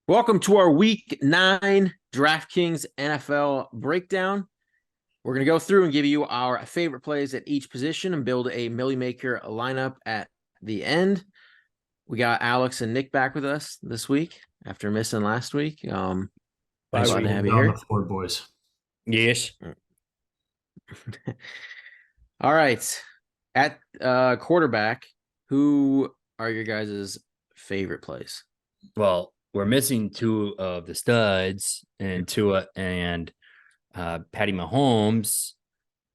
Welcome to our Week 9 Draftkings NFL breakdown. We're going to go through and give you our favorite plays at each position and build a Millie Maker lineup at the end. We got Alex and Nick back with us this week after missing last week. Thanks Glad for to have you on here. the floor, boys. Yes. All right. At quarterback, who are your guys' favorite plays? Well, we're missing two of the studs and Tua and Patty Mahomes.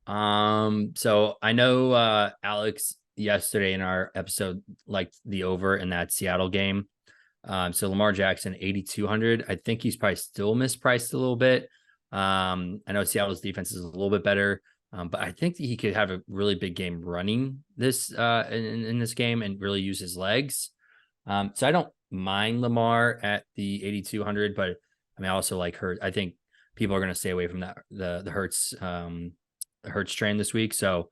So I know Alex yesterday in our episode liked the over in that Seattle game. So Lamar Jackson 8,200. I think he's probably still mispriced a little bit. I know Seattle's defense is a little bit better, but I think that he could have a really big game running this in this game and really use his legs. So I don't mind Lamar at the 8,200, but I mean I also like Hurts. I think people are going to stay away from that the Hurts train this week. So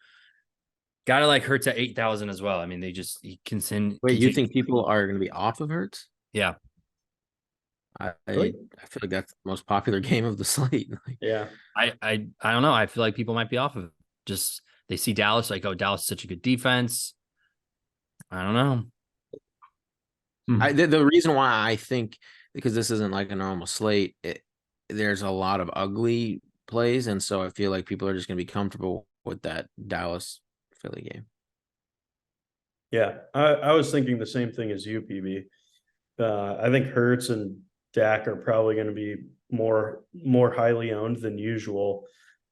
gotta like Hurts at 8,000 as well. I mean he can send. Wait, you think people are going to be off of Hurts? Yeah. I feel like that's the most popular game of the slate. Yeah. I don't know. I feel like people might be off of it. Just they see Dallas like, oh, Dallas is such a good defense. I don't know. The reason why I think, because this isn't like a normal slate, there's a lot of ugly plays, and so I feel like people are just going to be comfortable with that Dallas Philly game. Yeah, I was thinking the same thing as you, PB. I think Hurts and Dak are probably going to be more highly owned than usual,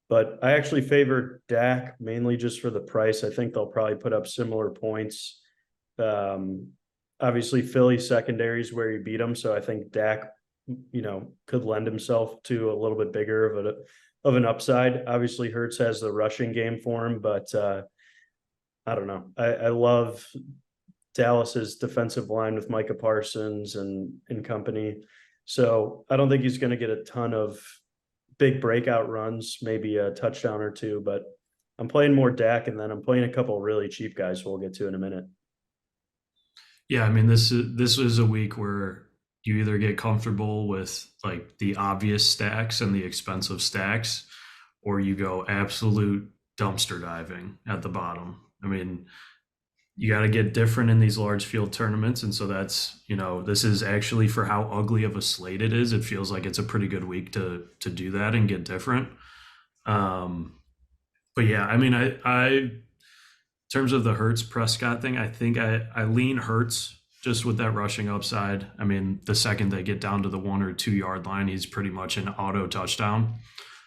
but I actually favor Dak mainly just for the price. I think they'll probably put up similar points. Obviously, Philly secondary is where he beat them, so I think Dak, could lend himself to a little bit bigger of an upside. Obviously, Hurts has the rushing game for him, but I don't know. I love Dallas's defensive line with Micah Parsons and company. So I don't think he's going to get a ton of big breakout runs, maybe a touchdown or two, but I'm playing more Dak, and then I'm playing a couple really cheap guys who we'll get to in a minute. Yeah, I mean this is a week where you either get comfortable with like the obvious stacks and the expensive stacks, or you go absolute dumpster diving at the bottom. I mean, you got to get different in these large field tournaments, and so that's this is actually for how ugly of a slate it is. It feels like it's a pretty good week to do that and get different. But yeah, I mean, I in terms of the Hurts Prescott thing, I think I lean Hurts just with that rushing upside. I mean, the second they get down to the 1 or 2 yard line, he's pretty much an auto touchdown.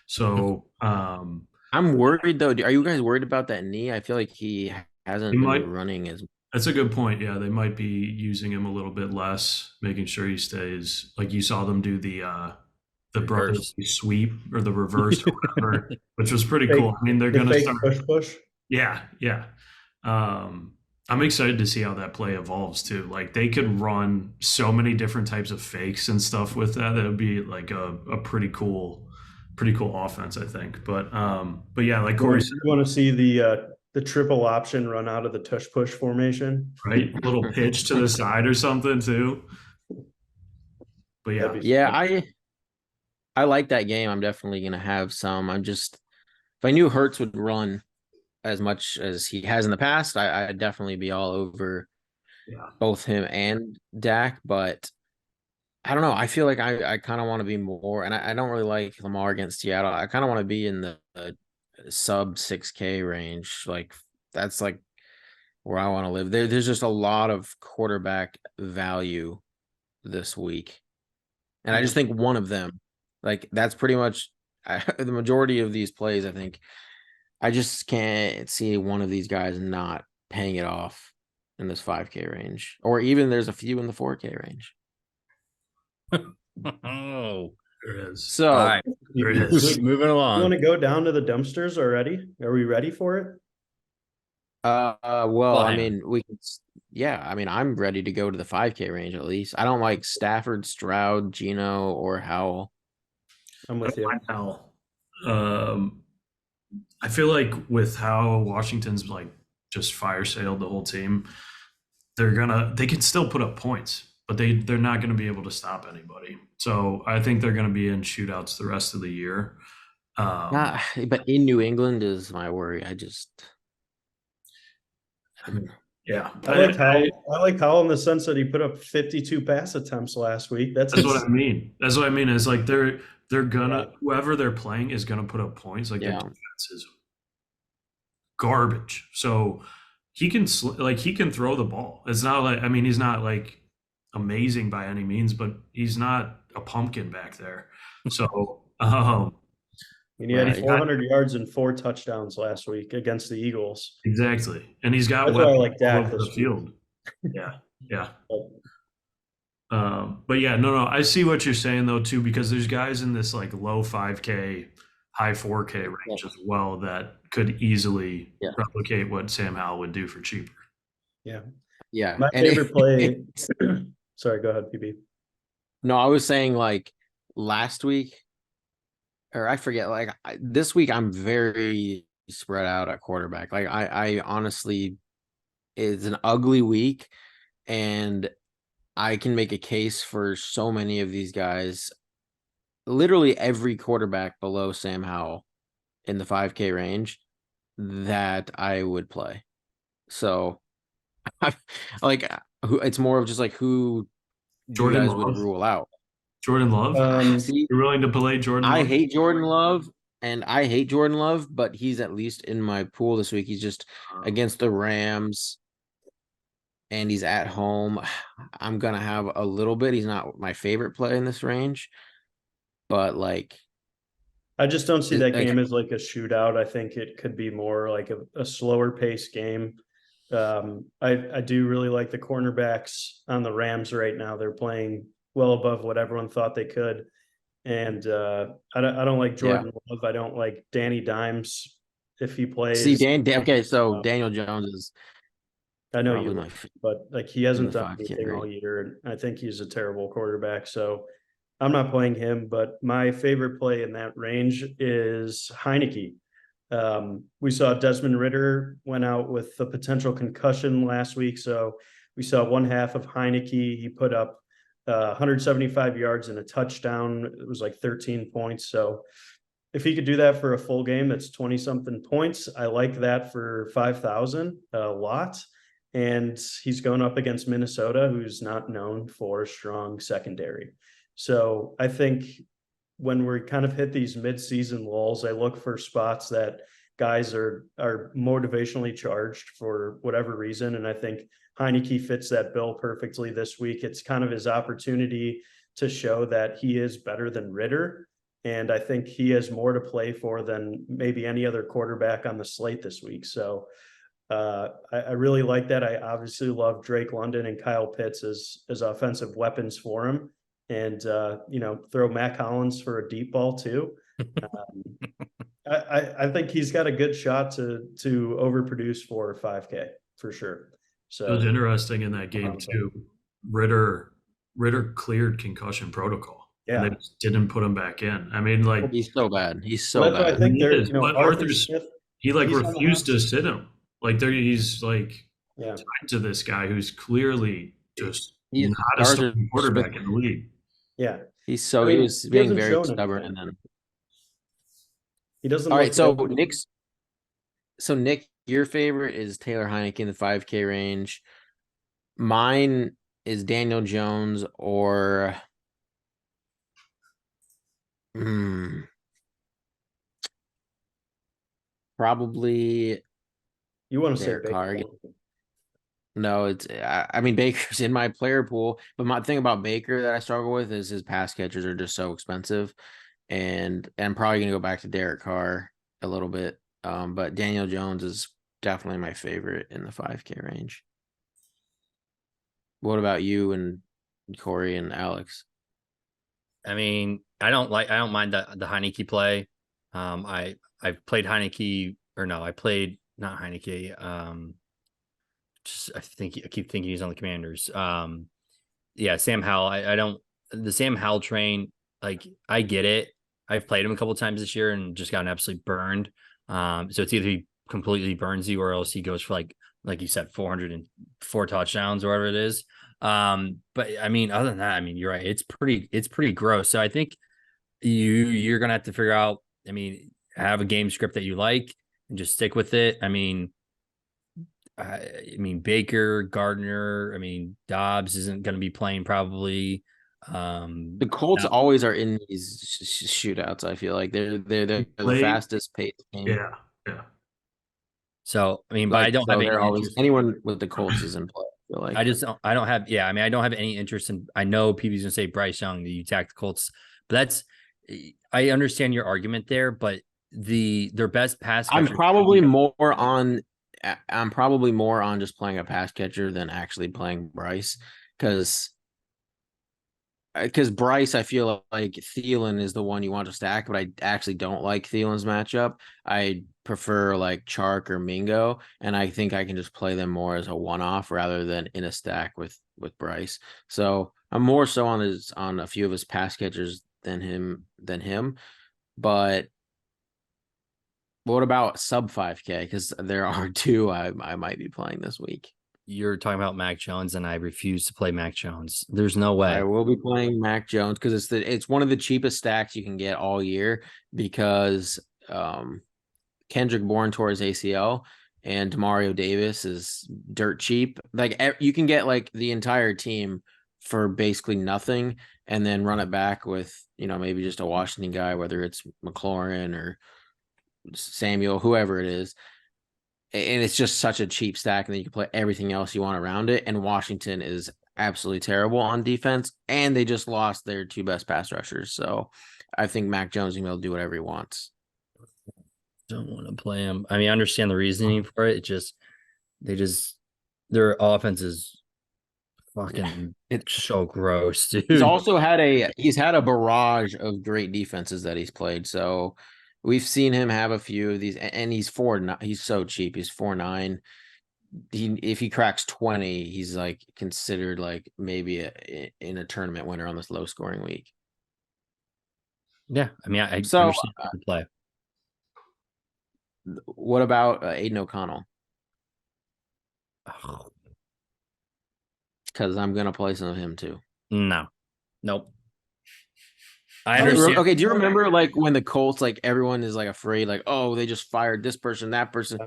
So I'm worried though. Are you guys worried about that knee? I feel like he hasn't been running as. That's a good point. Yeah, they might be using him a little bit less, making sure he stays. Like you saw them do the brothers sweep or the reverse or whatever, which was pretty cool. I mean, they're going to start push. Yeah. I'm excited to see how that play evolves too. Like they could run so many different types of fakes and stuff with that. That would be like a pretty cool offense, I think. But yeah, like Corey said, you want to see the triple option run out of the tush push formation, right? Little pitch to the side or something too. But yeah, I like that game. I'm definitely gonna have some. If I knew Hurts would run as much as he has in the past, I'd definitely be all over both him and Dak. But I don't know. I feel like I kind of want to be more, and I don't really like Lamar against Seattle. I kind of want to be in the sub 6K range. Like that's like where I want to live. There's just a lot of quarterback value this week, and I just think one of them, like that's pretty much the majority of these plays. I think I just can't see one of these guys not paying it off in this 5K range, or even there's a few in the 4K range. Oh, there is. So all right, moving along. You want to go down to the dumpsters already? Are we ready for it? Well, I mean, we can. Yeah, I mean, I'm ready to go to the 5K range at least. I don't like Stafford, Stroud, Geno, or Howell. I'm with you. Howell. I feel like with how Washington's like just fire sailed the whole team, they can still put up points. but they're not going to be able to stop anybody. So I think they're going to be in shootouts the rest of the year. But in New England is my worry. I don't know. Yeah, I like Howell in the sense that he put up 52 pass attempts last week. That's what I mean. That's what I mean is like they're gonna whoever they're playing is gonna put up points. Like their defense is garbage. So he can he can throw the ball. It's not like, I mean, he's not like amazing by any means, but he's not a pumpkin back there. So and he had 400 yards and 4 touchdowns last week against the Eagles. Exactly, and he's got That's why I like Dak over this the field. Yeah. But yeah, no, I see what you're saying though too, because there's guys in this like low 5K, high 4K range as well that could easily replicate what Sam Howell would do for cheaper. Yeah. My favorite play. Sorry, go ahead, PB. No, I was saying like last week, or I forget, like this week I'm very spread out at quarterback. Like I honestly, it's an ugly week, and I can make a case for so many of these guys. Literally every quarterback below Sam Howell in the 5K range that I would play. So, like, it's more of just like who Jordan you guys Love would rule out. Jordan Love. See, you're willing to play Jordan Love? I hate Jordan Love, but he's at least in my pool this week. He's just against the Rams, and he's at home. I'm gonna have a little bit. He's not my favorite play in this range, but like, I just don't see that game as like a shootout. I think it could be more like a slower pace game. I do really like the cornerbacks on the Rams right now. They're playing well above what everyone thought they could. And I don't like Jordan Love. I don't like Danny Dimes if he plays. See, okay, so Daniel Jones is. I know you, but like he hasn't done anything all year, and I think he's a terrible quarterback. So I'm not playing him. But my favorite play in that range is Heineke. We saw Desmond Ridder went out with a potential concussion last week, so we saw one half of Heineke. He put up 175 yards and a touchdown. It was like 13 points. So if he could do that for a full game, that's 20 something points. I like that for 5,000 a lot. And he's going up against Minnesota, who's not known for a strong secondary. So I think when we kind of hit these mid-season lulls, I look for spots that guys are motivationally charged for whatever reason. And I think Heineke fits that bill perfectly this week. It's kind of his opportunity to show that he is better than Ridder. And I think he has more to play for than maybe any other quarterback on the slate this week. So I really like that. I obviously love Drake London and Kyle Pitts as offensive weapons for him. And, throw Mac Hollins for a deep ball too. I think he's got a good shot to overproduce for 5K for sure. So it was interesting in that game too. Ridder cleared concussion protocol. Yeah, and they didn't put him back in. I mean, like he's so bad. He's so bad. I think there's but Arthur Smith, he like refused to sit him. Like he's like tied to this guy who's clearly just not a starting quarterback in the league. Yeah, he was being very stubborn, and then he doesn't. All right, so Nick, your favorite is Taylor Heineke in the 5K range. Mine is Daniel Jones or probably you want to say Derek Carr. No, it's I mean Baker's in my player pool, but my thing about Baker that I struggle with is his pass catchers are just so expensive, and I'm probably gonna go back to Derek Carr a little bit. But Daniel Jones is definitely my favorite in the 5K range. What about you and Corey and Alex? I mean, I don't mind the Heineke play. I've played Heineke, or no, I played not Heineke. I keep thinking he's on the Commanders. Sam Howell. The Sam Howell train. Like, I get it. I've played him a couple times this year and just gotten absolutely burned. So it's either he completely burns you or else he goes for like you said, 404 touchdowns or whatever it is. But I mean, other than that, I mean, you're right. It's pretty gross. So I think you're gonna have to figure out. I mean, have a game script that you like and just stick with it. I mean, Baker, Gardner. I mean, Dobbs isn't going to be playing probably. The Colts Now, always are in these shootouts. I feel like they're the Late. fastest paced game. Yeah. Yeah. so I mean, but I Like don't have so, they're any always interest. anyone with the Colts is in play. I feel like I don't have. Yeah, I mean, I don't have any interest in. I know PB's gonna say Bryce Young, the attack the Colts, but that's. I understand your argument there, but their best pass I'm catcher. probably more on. I'm probably more on just playing a pass catcher than actually playing Bryce because Bryce, I feel like Thielen is the one you want to stack, but I actually don't like Thielen's matchup. I prefer like Chark or Mingo, and I think I can just play them more as a one-off rather than in a stack with Bryce. So I'm more so on a few of his pass catchers than him. But what about sub 5K? Because there are two I might be playing this week. You're talking about Mac Jones, and I refuse to play Mac Jones. There's no I way. will be playing Mac Jones because it's one of the cheapest stacks you can get all year because Kendrick Bourne tore his ACL and Demario Davis is dirt cheap. Like you can get like the entire team for basically nothing and then run it back with, maybe just a Washington guy, whether it's McLaurin or Samuel, whoever it is. And it's just such a cheap stack, and then you can play everything else you want around it. And Washington is absolutely terrible on defense, and they just lost their two best pass rushers. So I think Mac Jones will be able to do whatever he wants. Don't want to play him. I mean, I understand the reasoning for it. Their offense is fucking It's so gross, dude. he's had a barrage of great defenses that he's played. So we've seen him have a few of these, and he's 4'9". He's so cheap. He's 4'9". If he cracks 20, he's like considered like maybe in a tournament winner on this low scoring week. Yeah, I mean, I So understand the play. what about Aiden O'Connell? Because I'm gonna play some of him too. No, nope. I understand. Okay, do you remember like when the Colts, like everyone is like afraid, like, oh, they just fired this person, that person.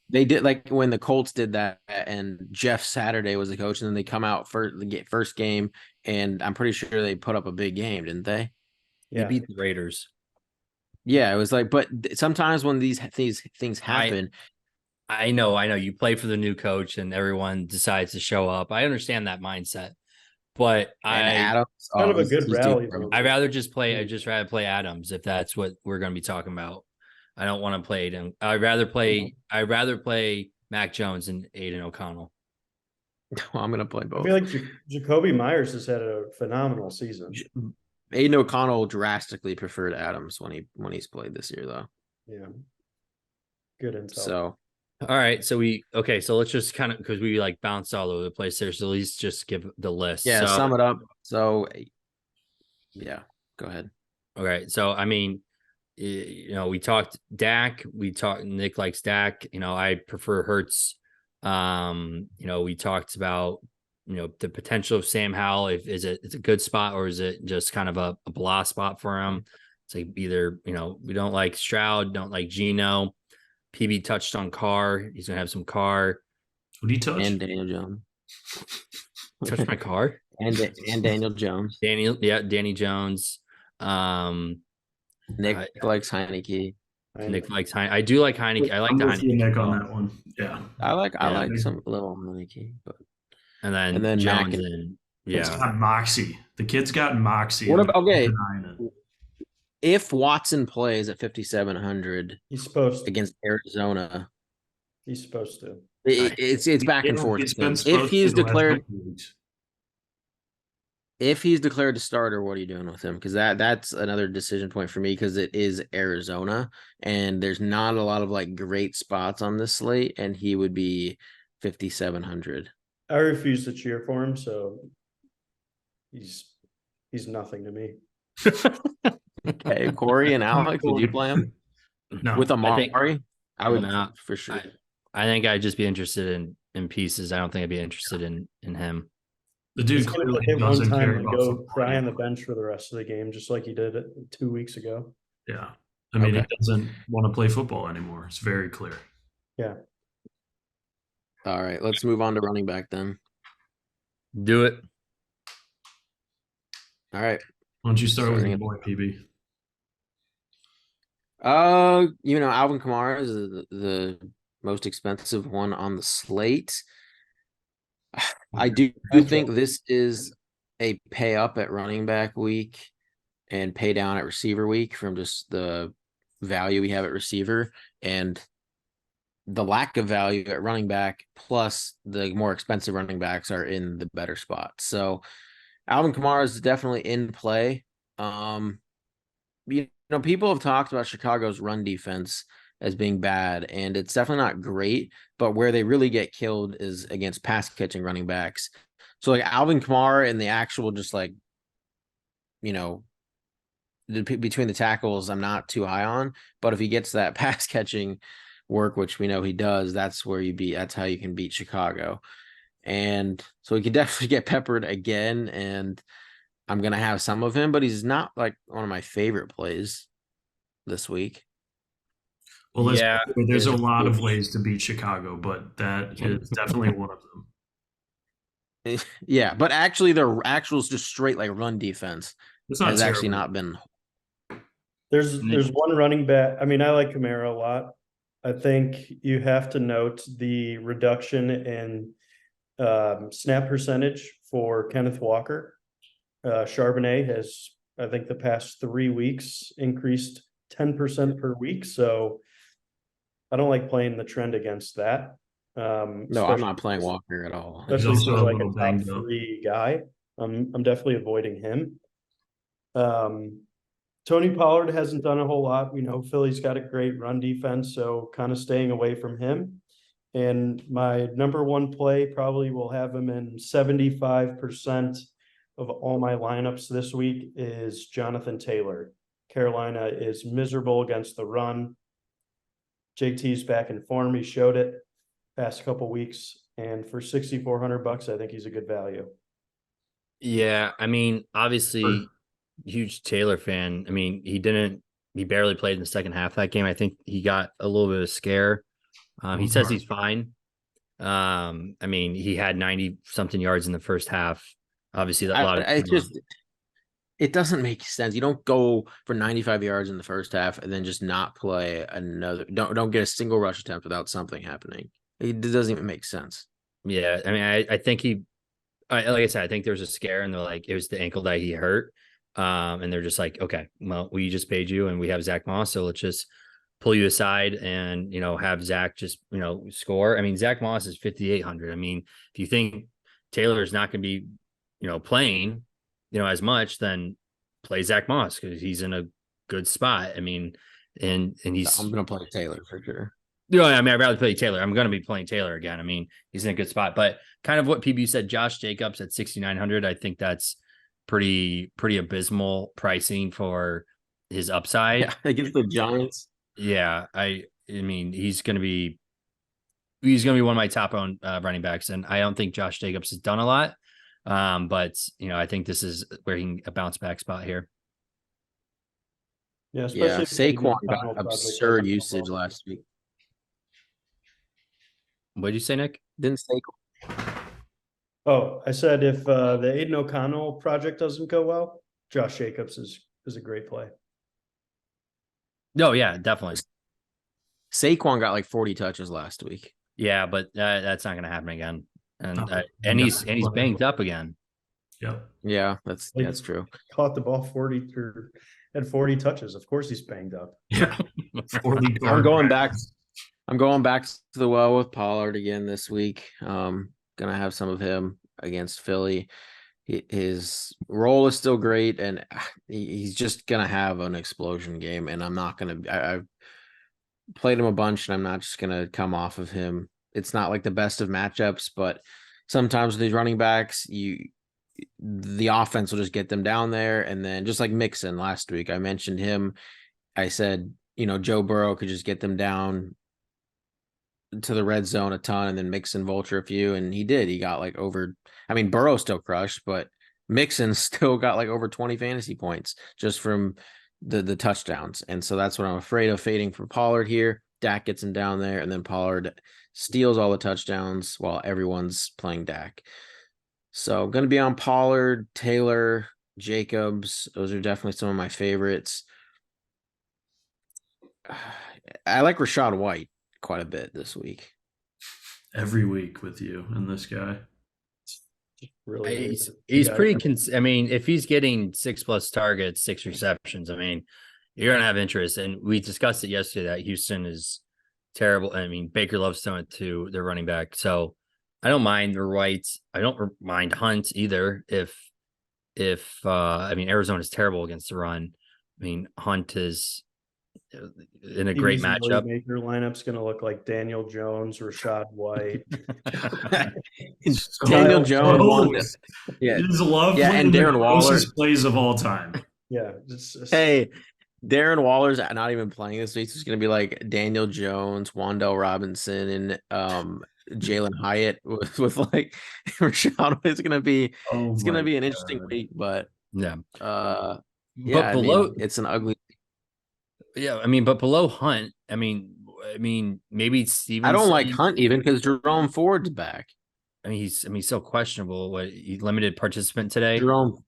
They did like when the Colts did that, and Jeff Saturday was the coach, and then they come out first game, and I'm pretty sure they put up a big game, didn't they? They beat the Raiders. Yeah, it was like, but sometimes when these things happen, I know. You play for the new coach, and everyone decides to show up. I understand that mindset, but Adams, kind of a good rally. I'd rather just play. I just rather play Adams if that's what we're going to be talking about. I don't want to play Aiden. I'd rather play Mac Jones and Aiden O'Connell. I'm gonna play both. I feel like Jacoby Myers has had a phenomenal season. Aiden O'Connell drastically preferred Adams when he's played this year, though. Yeah, good intel. So, all right, so let's just kind of, because we like bounced all over the place there, so at least just give the list. Yeah, sum it up. So, yeah, go ahead. Okay, so I mean, we talked Dak, Nick likes Dak. I prefer Hurts. We talked about the potential of Sam Howell. It's a good spot, or is it just kind of a blah spot for him? It's like either we don't like Stroud, don't like Geno. PB touched on Carr. He's gonna have some Carr. Who did he touch? And Daniel Jones. Touch my Carr. and Daniel Jones. Danny Jones. Nick likes Heineke. Nick likes Heineke. I do like Heineke. I like the Heineke. Nick on that one. Yeah. I like some little Heineke, but and then Jones Mac and It's got moxie. The kid's got moxie. What about if Watson plays at 5,700, he's supposed to. Against Arizona. He's supposed to. It's back and forth. If he's declared the starter, what are you doing with him? Because that's another decision point for me, because it is Arizona and there's not a lot of like great spots on this slate, and he would be 5,700. I refuse to cheer for him, so he's nothing to me. Okay, Corey and Alex, would you play him? No. With Amari? I would not, for sure. I think I'd just be interested in pieces. I don't think I'd be interested in him. The He's dude gonna clearly hit one doesn't time care and about go football cry on the anymore. bench for the rest of the game, just like he did it 2 weeks ago. Yeah. I mean, he Okay. doesn't want to play football anymore. It's very clear. Yeah. All right, let's move on to running back then. Do it. All right. Why don't you start with Starting your it. boy, PB? Alvin Kamara is the most expensive one on the slate. I do think this is a pay up at running back week and pay down at receiver week from just the value we have at receiver and the lack of value at running back, plus the more expensive running backs are in the better spot. So Alvin Kamara is definitely in play. People have talked about Chicago's run defense as being bad, and it's definitely not great, but where they really get killed is against pass catching running backs. So like Alvin Kamara and the actual just like, you know, between the tackles, I'm not too high on, but if he gets that pass catching work, which we know he does, that's how you can beat Chicago. And so he can definitely get peppered again, and I'm gonna have some of him, but he's not like one of my favorite plays this week. Well, Yeah, there's a lot of it's- ways to beat Chicago, but that is definitely one of them. Yeah, but actually their actual just straight like run defense It's not has actually terrible. not been. There's one running back. I mean, I like Kamara a lot. I think you have to note the reduction in snap percentage for Kenneth Walker. Charbonnet has, I think, the past 3 weeks increased 10% per week. So I don't like playing the trend against that. No, I'm not playing Walker at all. He's Especially also for a like little a top banged up. 3 guy. I'm definitely avoiding him. Tony Pollard hasn't done a whole lot. We know Philly's got a great run defense, so kind of staying away from him. And my number one play probably will have him in 75% of all my lineups this week is Jonathan Taylor. Carolina is miserable against the run. JT's back in form. He showed it past couple weeks. And for $6,400, I think he's a good value. Yeah, I mean, obviously, huge Taylor fan. I mean, he barely played in the second half of that game. I think he got a little bit of a scare. He says he's fine. I mean, he had 90 something yards in the first half. Obviously, a lot of It doesn't make sense. You don't go for 95 yards in the first half and then just not play another. Don't get a single rush attempt without something happening. It doesn't even make sense. Yeah, I mean, I think like I said, I think there was a scare, and they're like, it was the ankle that he hurt. And they're just like, okay, well, we just paid you, and we have Zach Moss, so let's just pull you aside and have Zach just score. I mean, Zach Moss is 5,800. I mean, if you think Taylor is not going to be playing as much, then play Zach Moss because he's in a good spot. I mean, and he's I'm gonna play Taylor for sure. I mean, I'd rather play Taylor. I'm going to be playing Taylor again. I mean, he's in a good spot, but kind of what PB said, Josh Jacobs at 6,900. I think that's pretty abysmal pricing for his upside. Yeah, against the Giants. Yeah, I mean, he's going to be one of my top owned running backs, and I don't think Josh Jacobs has done a lot. But I think this is where he can a bounce back spot here. Yeah, especially Saquon got absurd usage last week. What did you say, Nick? Didn't Saquon? Oh, I said if the Aiden O'Connell project doesn't go well, Josh Jacobs is a great play. Oh yeah, definitely. Saquon got like 40 touches last week. Yeah, but that's not going to happen again. And he's banged up again. Yep. Yeah, that's true. Caught the ball 40 or had 40 touches. Of course he's banged up. Yeah. 40 I'm going back to the well with Pollard again this week. Gonna have some of him against Philly. His role is still great, and he's just gonna have an explosion game. And I'm not gonna. I've played him a bunch, and I'm not just gonna come off of him. It's not like the best of matchups, but sometimes with these running backs, the offense will just get them down there. And then just like Mixon last week, I mentioned him. I said, Joe Burrow could just get them down to the red zone a ton and then Mixon vulture a few, and he did. He got like over. I mean, Burrow still crushed, but Mixon still got like over 20 fantasy points just from the touchdowns, and so that's what I'm afraid of fading for Pollard here. Dak gets him down there, and then Pollard steals all the touchdowns while everyone's playing Dak. So I'm going to be on Pollard, Taylor, Jacobs. Those are definitely some of my favorites. I like Rashad White quite a bit this week. Every week with you and this guy. Really, He's Yeah. pretty. I mean, if he's getting 6+ targets, 6 receptions, I mean, you're gonna have interest. And we discussed it yesterday that Houston is terrible. I mean, Baker loves throwing to their running back, so I don't mind the Whites. I don't mind Hunt either. If I mean, Arizona is terrible against the run. I mean, Hunt is in a great matchup. Maker lineup's going to look like Daniel Jones, Rashad White. Daniel Kyle Jones, Rose. yeah, It is lovely. yeah, and the Darren Waller. grossest plays of all time. Yeah. Hey, Darren Waller's not even playing this week. It's going to be like Daniel Jones, Wandell Robinson, and Jalen Hyatt with like Rashad. It's going to be an interesting week, but Yeah. yeah, But below, it's an ugly. yeah, I mean, but below Hunt, I mean, maybe Stevenson. I don't like Hunt even because Jerome Ford's back. I mean, he's so questionable. What, he limited participant today? Jerome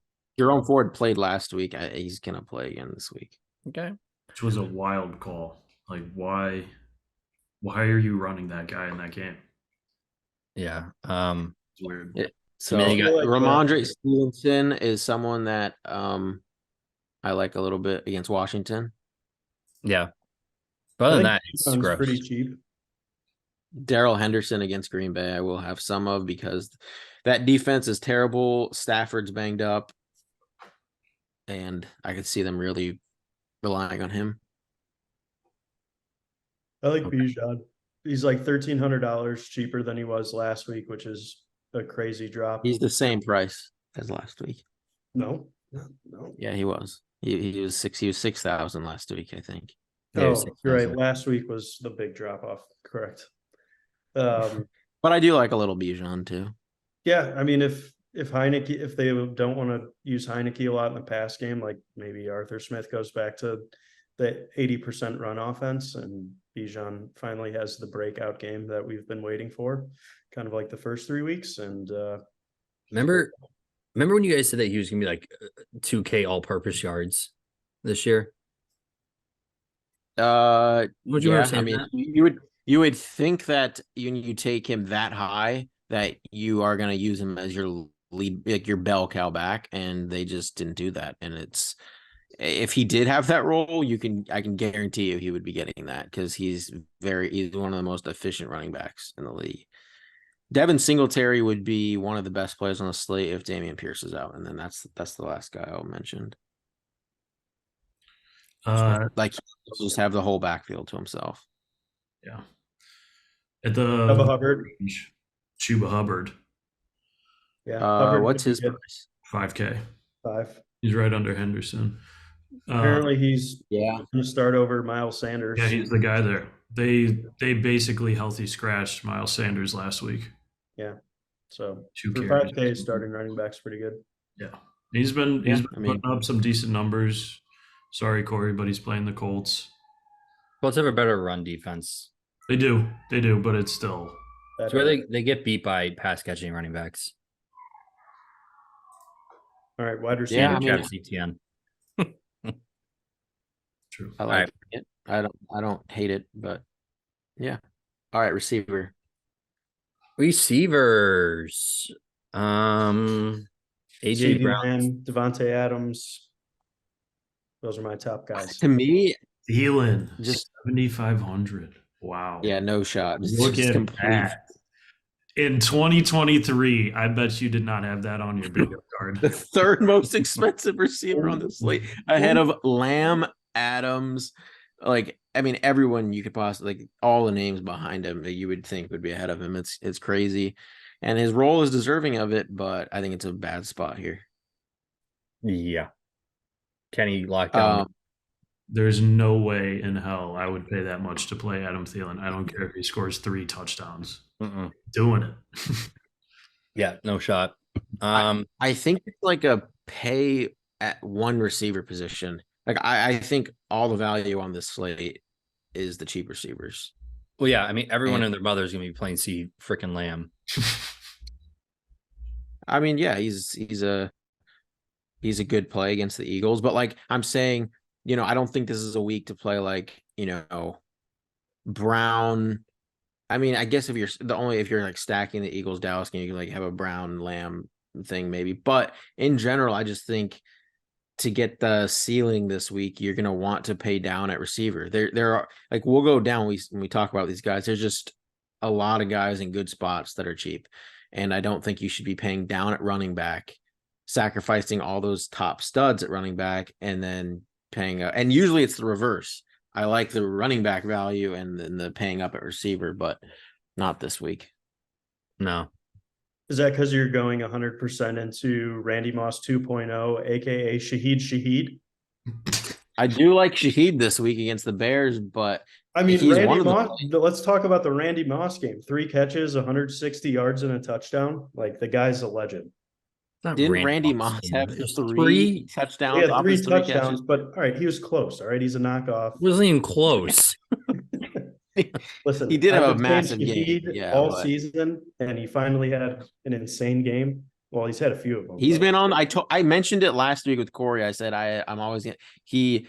Ford played last week. He's gonna play again this week. Okay. Which was a wild call. Like, why are you running that guy in that game? Yeah. It's weird. So I mean, Ramondre Stevenson is someone that I like a little bit against Washington. Yeah. But other than that, it's Sounds pretty cheap. Darrell Henderson against Green Bay, I will have some of because that defense is terrible. Stafford's banged up, and I could see them really relying on him. I like Bijan. He's like $1,300 cheaper than he was last week, which is a crazy drop. He's the same price as last week. No. Yeah, he was. He was 6,000 last week, I think. Yeah, Oh, you're right. Last week was the big drop off. Correct. But I do like a little Bijan too. Yeah, I mean, if Heineke, if they don't want to use Heineke a lot in the pass game, like maybe Arthur Smith goes back to the 80% run offense, and Bijan finally has the breakout game that we've been waiting for, kind of like the first 3 weeks. And remember when you guys said that he was gonna be like 2K all-purpose yards this year? Would you remember saying mean, that? you would think that when you take him that high, that you are going to use him as your lead, like your bell cow back, and they just didn't do that. And if he did have that role, I can guarantee you he would be getting that because he's one of the most efficient running backs in the league. Devin Singletary would be one of the best players on the slate if Dameon Pierce is out, and then that's the last guy I'll mention. Like he'll just have the whole backfield to himself. Yeah. At the Chuba Hubbard. Chuba Hubbard. Yeah. What's his price? 5K. 5. He's right under Henderson. Apparently he's going to start over Miles Sanders. Yeah, he's the guy there. They basically healthy scratched Miles Sanders last week. Yeah. So 2 for carries. 5K, starting running back's pretty good. Yeah. He's been putting up some decent numbers. Sorry, Corey, but he's playing the Colts. Colts have a better run defense. They do, but it's still. It's where they get beat by pass catching running backs. All right, wide receiver. Yeah, Travis Etienne. True. I like it. I don't hate it, but yeah. All right, receiver. Receivers. AJ CD Brown. Lamb, Devontae Adams. Those are my top guys. To me, Thielen, just 7,500. Wow. Yeah, no shot. Look Just at complete. that. In 2023, I bet you did not have that on your bingo card. The third most expensive receiver on the slate, ahead of Lamb, Adams. Like, I mean, everyone you could possibly, like, all the names behind him that you would think would be ahead of him. It's crazy, and his role is deserving of it, but I think it's a bad spot here. Yeah. Kenny locked down There's no way in hell I would pay that much to play Adam Thielen. I don't care if he scores 3 touchdowns. Mm-mm. Doing it. Yeah, no shot. I think it's like a pay at one receiver position. Like I think all the value on this slate is the cheap receivers. Well, yeah, I mean, everyone And and their mother is gonna be playing C freaking Lamb. I mean, yeah, he's a good play against the Eagles, but like I'm saying, I don't think this is a week to play like, Brown. I mean, I guess if you're like stacking the Eagles Dallas game, you can like have a Brown Lamb thing maybe. But in general, I just think to get the ceiling this week, you're gonna want to pay down at receiver. There are like we'll go down when we talk about these guys. There's just a lot of guys in good spots that are cheap. And I don't think you should be paying down at running back, sacrificing all those top studs at running back, and then paying up. And usually it's the reverse. I like the running back value and then the paying up at receiver, but not this week. No. Is that because you're going 100% into Randy Moss 2.0, aka Shaheed? I do like Shaheed this week against the Bears, but I mean, he's Randy one of Moss. Let's talk about the Randy Moss game. 3 catches, 160 yards, and a touchdown. Like the guy's a legend. Not Didn't Randy Moss game. have There's three He touchdowns had off 3 his 3 touchdowns, catches? but all right, he was close. All right, he's a knockoff. Wasn't even close. Listen, He did have I've a been saying massive game, Shaheed yeah, all but season, and he finally had an insane game. Well, he's had a few of them. he's but been on. I mentioned it last week with Corey. I said I'm always gonna. He you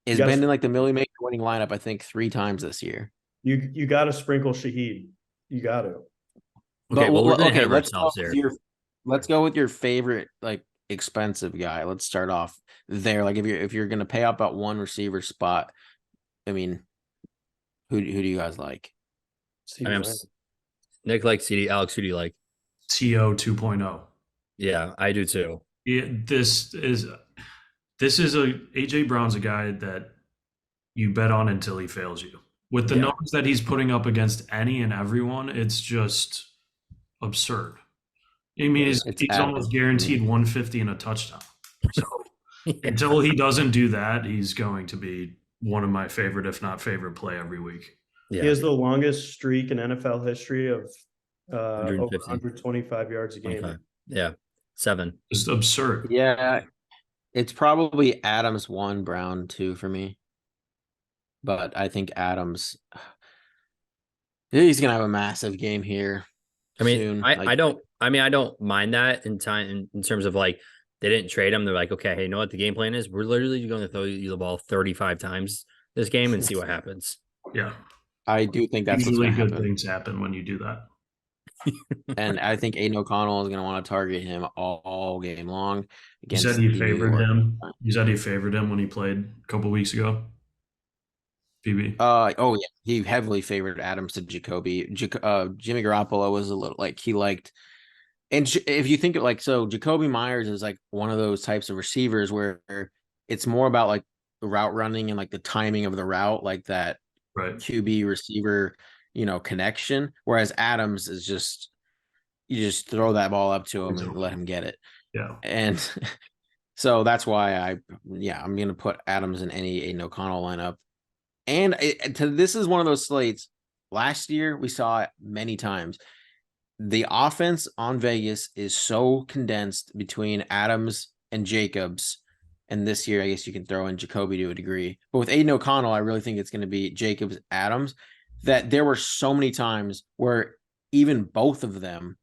has gotta, been in like the Millie Maker winning lineup, I think 3 times this year. you got to sprinkle Shaheed. You got to. Okay, But well, we're getting ahead okay, of ourselves here. Let's go with your favorite like expensive guy. Let's start off there. Like if you're gonna pay up at one receiver spot, I mean, who do you guys like? I mean, Nick likes CD. Alex, who do you like? TO 2.0. Yeah, I do too. Yeah, this is AJ Brown's a guy that you bet on until he fails you. With the numbers that he's putting up against any and everyone, it's just absurd. I mean, he's almost guaranteed 150 and a touchdown. So until he doesn't do that, he's going to be one of my favorite, if not favorite, play every week. Yeah. He has the longest streak in NFL history of over 125 yards a game. 25. Yeah, 7. Just absurd. Yeah, it's probably Adams 1, Brown 2 for me. But I think Adams, he's gonna have a massive game here. I mean, soon. I don't mind that in terms of like they didn't trade him. They're like, okay, hey, you know what the game plan is? We're literally going to throw you the ball 35 times this game and see what happens. Yeah, I do think that's usually good things happen when you do that. And I think Aiden O'Connell is going to want to target him all game long. You said you favored him. You said you favored him when he played a couple weeks ago. PB. Oh yeah, he heavily favored Adams to Jacoby. Jimmy Garoppolo was a little like he liked, and if you think of like so, Jacoby Myers is like one of those types of receivers where it's more about like route running and like the timing of the route, like that QB receiver, connection. Whereas Adams is just you just throw that ball up to him and let him get it. Yeah, and so that's why I'm going to put Adams in any Aiden O'Connell lineup. And this is one of those slates. Last year, we saw it many times. The offense on Vegas is so condensed between Adams and Jacobs. And this year, I guess you can throw in Jacoby to a degree. But with Aiden O'Connell, I really think it's going to be Jacobs, Adams, that there were so many times where even both of them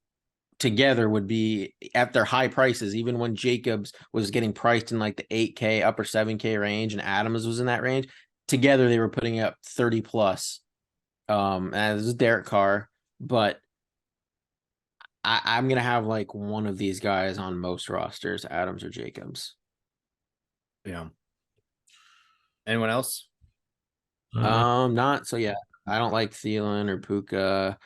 together would be at their high prices, even when Jacobs was getting priced in like the 8K, upper 7K range, and Adams was in that range. Together, they were putting up 30 plus. And this is Derek Carr, but I'm gonna have like one of these guys on most rosters, Adams or Jacobs. Yeah. Anyone else? Not so. Yeah, I don't like Thielen or Puka.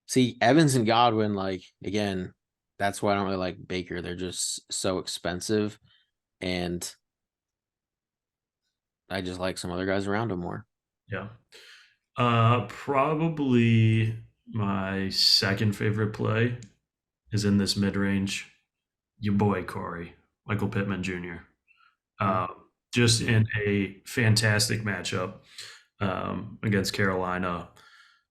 See, Evans and Godwin, like again, that's why I don't really like Baker. They're just so expensive, and I just like some other guys around him more. Yeah. Probably my second favorite play is in this mid-range. Your boy, Corey, Michael Pittman Jr. just in a fantastic matchup against Carolina.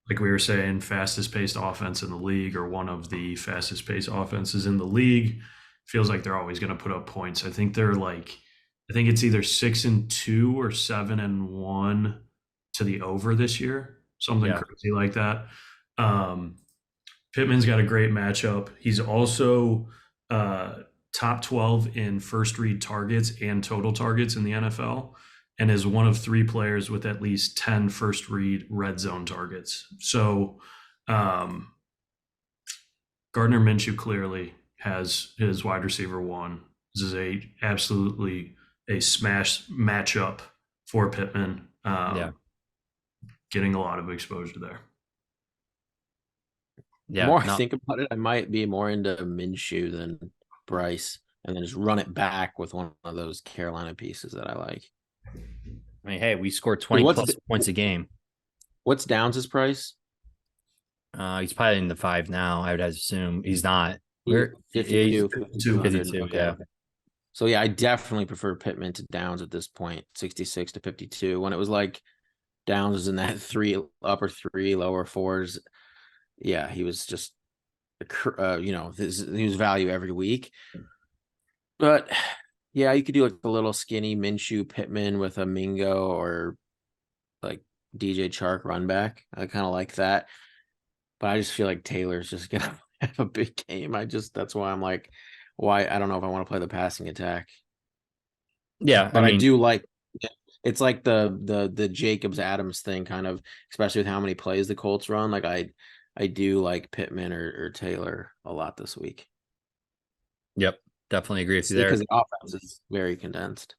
Like we were saying, fastest paced offense in the league, or one of the fastest paced offenses in the league. Feels like they're always going to put up points. I think it's either 6-2 or 7-1 to the over this year, something crazy like that. Pittman's got a great matchup. He's also top 12 in first read targets and total targets in the NFL, and is one of 3 players with at least 10 first read red zone targets. So Gardner Minshew clearly has his wide receiver one. This is absolutely a smash matchup for Pittman. Getting a lot of exposure there. The more I think about it, I might be more into Minshew than Bryce, and then just run it back with one of those Carolina pieces that I like. I mean, hey, we scored 20 plus points a game. What's Downs' price? He's probably in the 5 now. I would assume he's not. 52, 52, okay. yeah. So yeah, I definitely prefer Pittman to Downs at this point, 66 to 52. When it was like Downs was in that upper 3, lower 4s. Yeah, he was just, he was value every week. But yeah, you could do like a little skinny Minshew Pittman with a Mingo or like DJ Chark run back. I kind of like that. But I just feel like Taylor's just gonna have a big game. That's why I'm like, why I don't know if I want to play the passing attack. Yeah, but I do like it's like the Jacobs Adams thing, kind of, especially with how many plays the Colts run. Like I do like Pittman or Taylor a lot this week. Yep, definitely agree with you there. Because the offense is very condensed.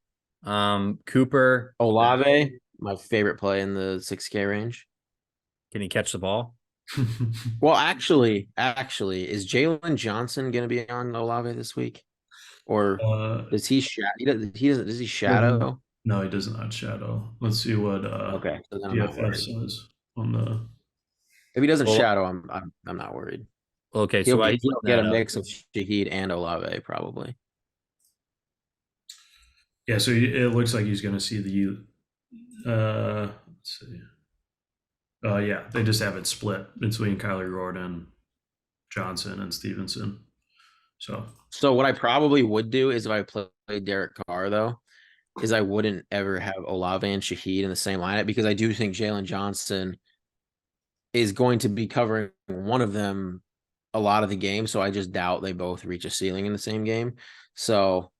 Cooper. Olave, my favorite play in the 6K range. Can he catch the ball? Well, actually, is Jalen Johnson going to be on Olave this week, or does he shadow? Does he shadow? No, he does not shadow. Let's see what okay. So DFS says on the. If he doesn't shadow, I'm not worried. Okay, he'll get a mix of Shaheed and Olave probably. Yeah, so it looks like he's going to see the. Let's see. Yeah, they just have it split between Kyler Gordon, Johnson, and Stevenson. So what I probably would do is if I play Derek Carr, though, is I wouldn't ever have Olave and Shaheed in the same lineup, because I do think Jalen Johnson is going to be covering one of them a lot of the game. So I just doubt they both reach a ceiling in the same game. So,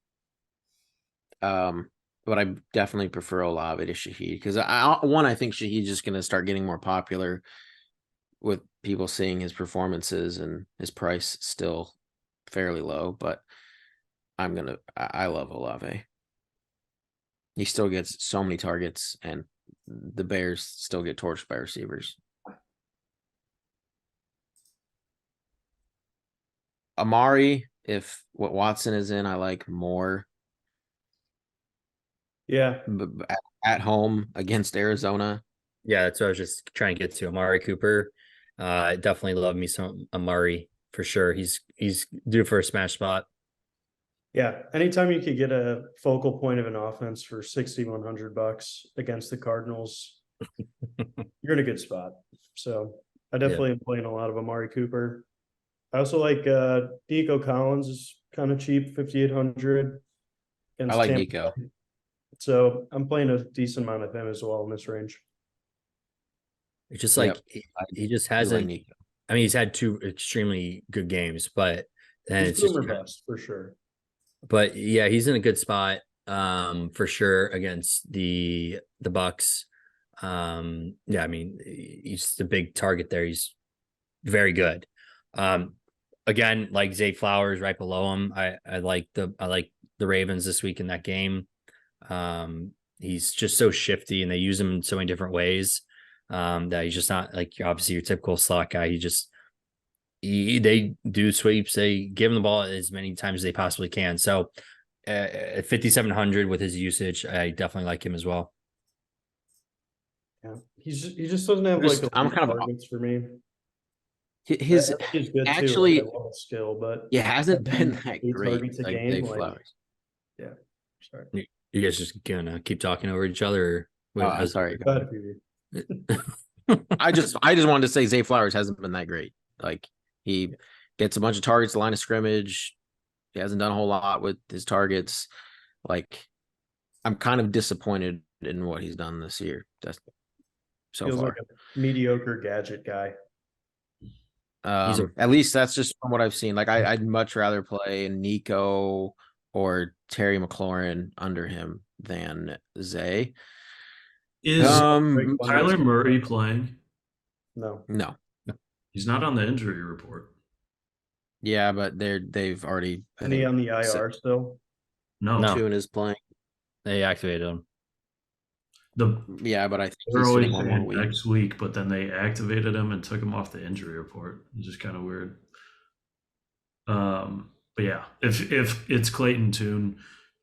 but I definitely prefer Olave to Shaheed, because I think Shaheed's just going to start getting more popular with people seeing his performances, and his price still fairly low, but I love Olave. He still gets so many targets, and the Bears still get torched by receivers. Amari, if what Watson is in, I like more. Yeah. At home against Arizona. Yeah, that's what I was just trying to get to. Amari Cooper. I definitely love me some Amari for sure. He's due for a smash spot. Yeah. Anytime you could get a focal point of an offense for $6,100 against the Cardinals, you're in a good spot. So I definitely am playing a lot of Amari Cooper. I also like Nico Collins is kind of cheap, 5,800. I like Nico. So I'm playing a decent amount of him as well in this range. It's just like he just hasn't. Like I mean, he's had 2 extremely good games, but then it's just best for sure. But yeah, he's in a good spot for sure against the Bucks. Yeah, I mean, he's the big target there. He's very good. Again, like Zay Flowers right below him. I like the Ravens this week in that game. He's just so shifty, and they use him in so many different ways that he's just not like obviously your typical slot guy. They do sweeps. They give him the ball as many times as they possibly can. So at 5,700 with his usage, I definitely like him as well. Yeah, he just doesn't have I'm kind of targets for me. His good actually too, like skill, but it hasn't been that great. Targets a game, Flowers. Yeah, sorry. You guys just gonna keep talking over each other? Or Sorry. Go ahead, PB. I just wanted to say Zay Flowers hasn't been that great. Like he gets a bunch of targets, the line of scrimmage. He hasn't done a whole lot with his targets. Like I'm kind of disappointed in what he's done this year. That's so Feels far. like a mediocre gadget guy. At least that's just from what I've seen. Like I'd much rather play Nico or Terry McLaurin under him than Zay. Is Um, Tyler Murray playing? No. no. He's not on the injury report. Yeah, but they've already. I Isn't he think on the IR still? No. No. Tune is playing. They activated him. Yeah, but I think They're he's always sitting one more saying week. next week, but then they activated him and took him off the injury report. It's just kind of weird. But yeah, if it's Clayton Tune,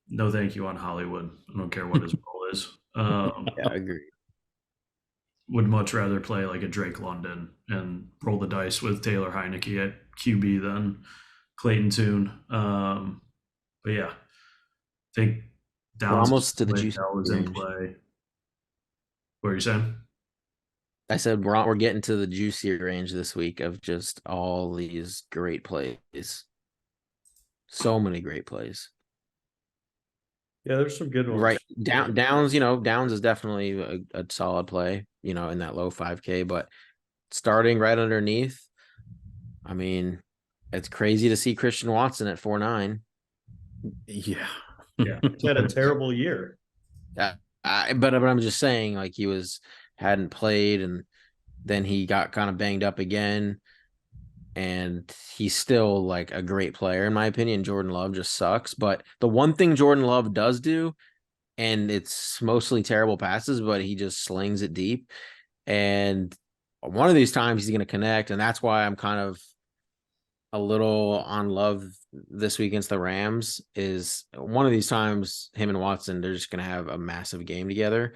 no thank you on Hollywood. I don't care what his role is. Yeah, I agree. Would much rather play like a Drake London and roll the dice with Taylor Heineke at QB than Clayton Tune. But yeah, I think Downs almost to the Dell juice is in range. play. What are you saying? I said we're getting to the juicy range this week of just all these great plays. So many great plays. Yeah, there's some good ones. Right. Downs, Downs is definitely a solid play, in that low 5K, but starting right underneath, I mean, it's crazy to see Christian Watson at 4.9. Yeah. Yeah. He's had a terrible year. But I'm just saying, like hadn't played, and then he got kind of banged up again, and he's still like a great player in my opinion. Jordan Love just sucks, but the one thing Jordan Love does do, and it's mostly terrible passes, but he just slings it deep, and one of these times he's going to connect, and that's why I'm kind of a little on Love this week against the Rams. Is one of these times him and Watson, they're just going to have a massive game together.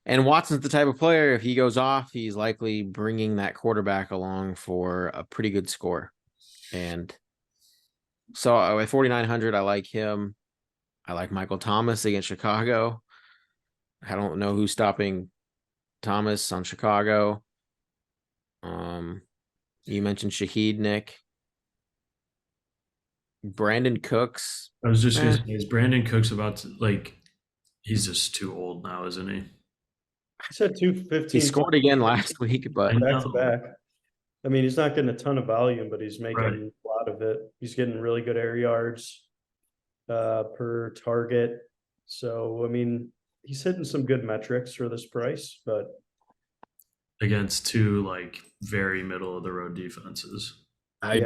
And Watson's the type of player, if he goes off, he's likely bringing that quarterback along for a pretty good score. And so at 4,900, I like him. I like Michael Thomas against Chicago. I don't know who's stopping Thomas on Chicago. You mentioned Shaheed, Nick. Brandon Cooks. I was just gonna say, is Brandon Cooks about to he's just too old now, isn't he? He said 215. He scored again last week, but back to back. I mean, he's not getting a ton of volume, but he's making Right. a lot of it. He's getting really good air yards per target. So, I mean, he's hitting some good metrics for this price, but Against two very middle of the road defenses. Yeah.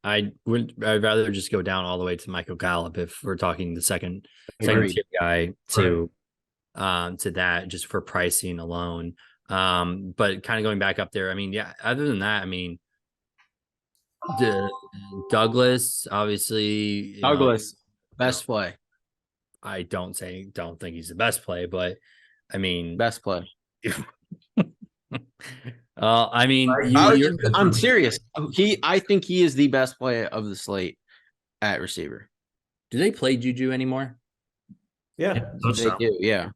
I'd rather just go down all the way to Michael Gallup if we're talking the second Agreed. tier guy to that just for pricing alone. But kind of going back up there, I mean, yeah, other than that, I mean, Douglas, obviously, best play. I don't think he's the best play, but I mean, Best play. I mean, I'm serious. I think he is the best play of the slate at receiver. Do they play Juju anymore? yeah. They do, yeah.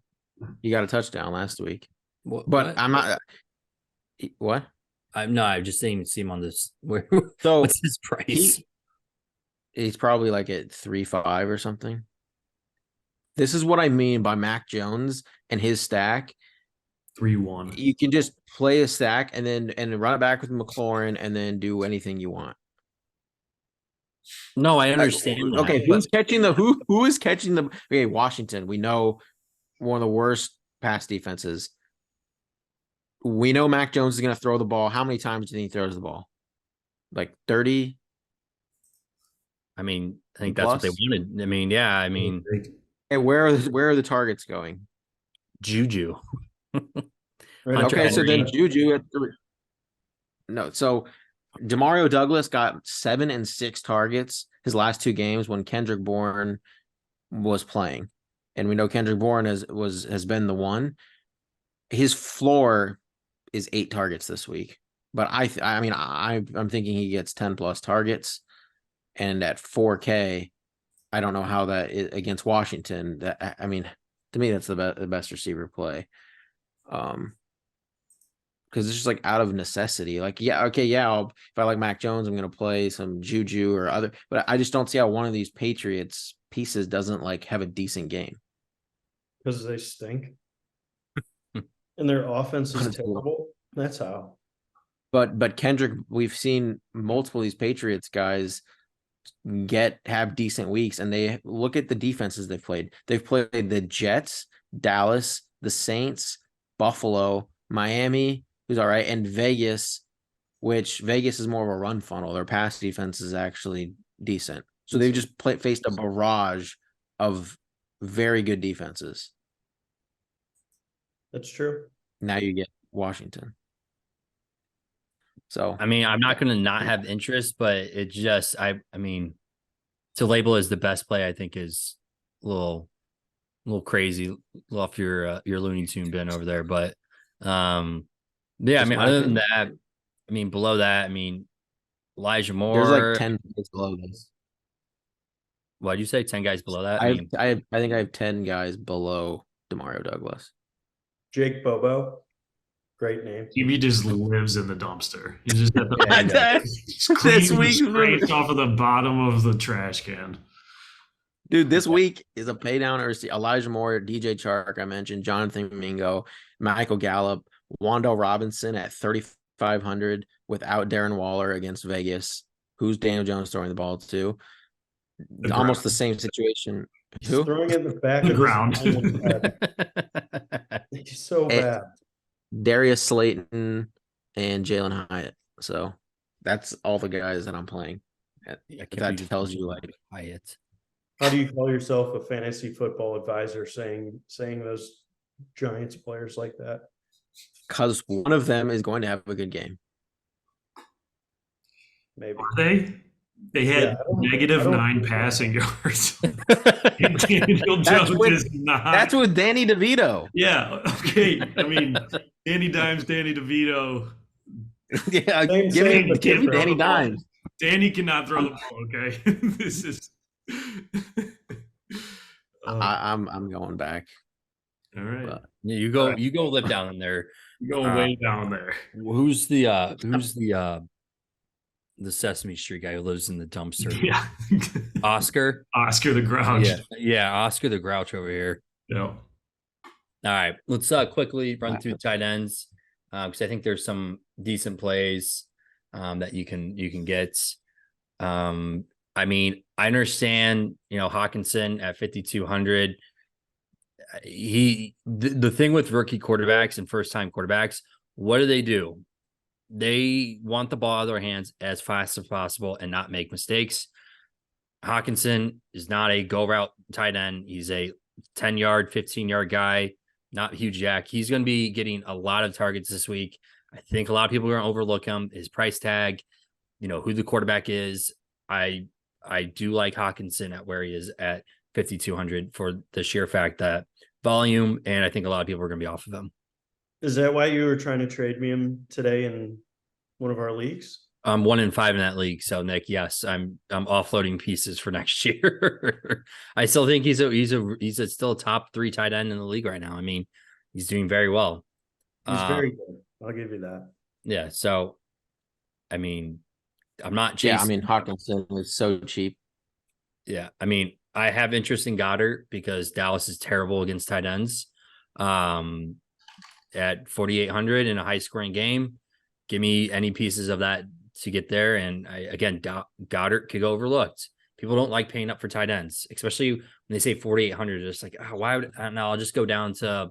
He got a touchdown last week. But But I'm not. What? I've just seen him on this. So what's his price? He's probably like at 3.5 or something. This is what I mean by Mac Jones and his stack. 3-1. You can just play a stack and run it back with McLaurin and then do anything you want. No, I understand. Okay, who's catching the who is catching the okay, Washington. We know one of the worst pass defenses. We know Mac Jones is gonna throw the ball. How many times do you think he throws the ball? Like 30? I mean, I think that's what they wanted. I mean, yeah, I mean, and where are the targets going? Juju. Right. Okay, so then Juju at 3. No, so Demario Douglas got 7 and 6 targets his last 2 games when Kendrick Bourne was playing, and we know Kendrick Bourne has been the one. His floor is 8 targets this week, but I mean I'm thinking he gets 10 plus targets, and at 4K, I don't know how that is against Washington. That I mean, to me, that's the best receiver play. Because it's just like out of necessity. Like, yeah, okay, yeah. If I like Mac Jones, I'm gonna play some Juju or other. But I just don't see how one of these Patriots pieces doesn't like have a decent game. Because they stink and their offense is terrible. That's how. But Kendrick, we've seen multiple of these Patriots guys have decent weeks, and they look at the defenses they've played. They've played the Jets, Dallas, the Saints, Buffalo, Miami, who's all right, and Vegas, which Vegas is more of a run funnel. Their pass defense is actually decent. So they've just faced a barrage of very good defenses. That's true. Now you get Washington. So I mean, I'm not going to not have interest, but it just, I mean, to label as the best play, I think is a little crazy off your Looney Tune bin over there. But, yeah, just I mean, my other than opinion. that, I mean, below that, I mean, Elijah There's like Moore. 10 guys below this. What'd you say? 10 guys below that? I think I have 10 guys below Demario Douglas. Jake Bobo. Great name. He just lives in the dumpster. He just at the Yeah, clean This week- scraped off of the bottom of the trash can. Dude, this week is a pay down or Elijah Moore, DJ Chark, I mentioned, Jonathan Mingo, Michael Gallup, Wando Robinson at 3,500 without Darren Waller against Vegas. Who's Daniel Jones throwing the ball to? Almost the same situation. He's Who? throwing it in the back The of ground. his head. He's so bad. Darius Slayton and Jalen Hyatt. So that's all the guys that I'm playing. If that tells you like Hyatt. How do you call yourself a fantasy football advisor saying those Giants players like that? because one of them is going to have a good game. Maybe. Are they? They had Yeah, I don't -9 think passing yards. Daniel That's Jones with- is not. That's with Danny DeVito. Yeah. Okay. I mean, Danny Dimes, Danny DeVito. Yeah, Same, give me, same, but give me different. Danny Dimes. Danny cannot throw the ball. Okay. This is. I'm going back. All right. But Yeah, you go live down in there. Going way down there. Who's the Sesame Street guy who lives in the dumpster? Yeah. Oscar? Oscar the Grouch. Yeah, Oscar the Grouch over here. Yeah. All right, let's quickly run through tight ends because I think there's some decent plays that you can get. I mean, I understand, Hawkinson at 5,200. The thing with rookie quarterbacks and first-time quarterbacks, what do? They want the ball out of their hands as fast as possible and not make mistakes. Hawkinson is not a go route tight end. He's a 10-yard, 15-yard guy, not huge jack. He's going to be getting a lot of targets this week. I think a lot of people are going to overlook him. His price tag, who the quarterback is. I do like Hawkinson at where he is at 5,200 for the sheer fact that volume, and I think a lot of people are going to be off of him. Is that why you were trying to trade me him today in one of our leagues? I'm 1-5 in that league. So Nick, yes, I'm offloading pieces for next year. I still think he's still a top 3 tight end in the league right now. I mean, he's doing very well. He's very good. I'll give you that. Yeah. So, I mean, I'm not chasing. yeah, I mean Hawkinson was so cheap. Yeah, I mean, I have interest in Goddard because Dallas is terrible against tight ends. At 4,800 in a high scoring game, give me any pieces of that to get there. And Goddard could go overlooked. People don't like paying up for tight ends, especially when they say 4,800. It's like, why would I don't know? I'll just go down to,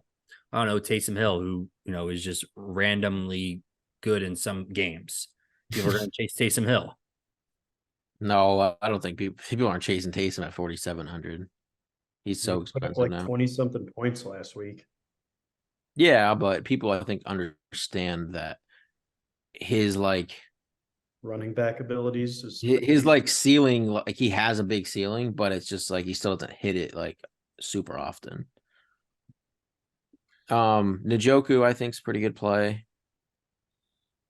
I don't know, Taysom Hill, who, is just randomly good in some games. People are going to chase Taysom Hill. No, I don't think people aren't chasing Taysom at 4,700. He's so expensive like now. 20-something points last week. Yeah, but people I think understand that his running back abilities is his ceiling, like he has a big ceiling, but it's just like he still doesn't hit it like super often. Njoku I think is pretty good play.